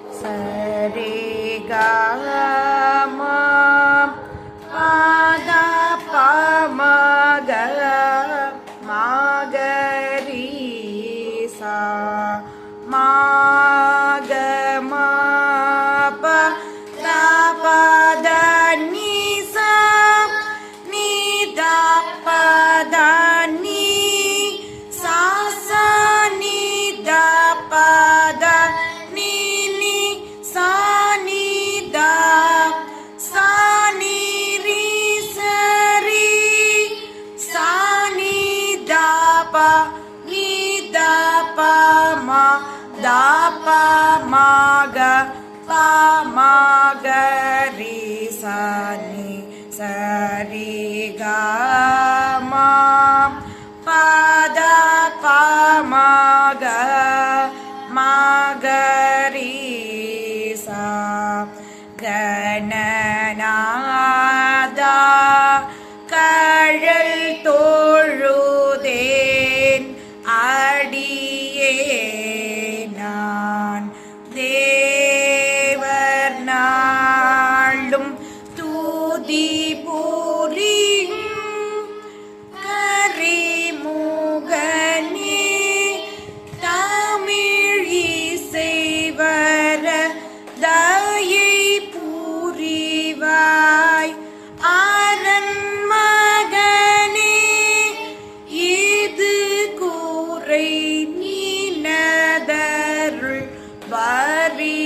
சரி கம பத பமக மகரி சா மக மப பத நி சா நி த பத நி சா சா நி த பத நி நி சா நி த சா நி ரி சரி சா நி த ப நி த ப ம த ப ம க ப ம க ரி சா நி சரி க ம பத ப ம க ம க ரி சா கணநாதா கழல் தோழுதேன் அடியே நான் தேவர் நாளும் தூதி புரியும் கரிமுகனே தமிழ் இசைவர தயை புரிவாய் அரண் மகனே இது கூரை நீனதருள் வரி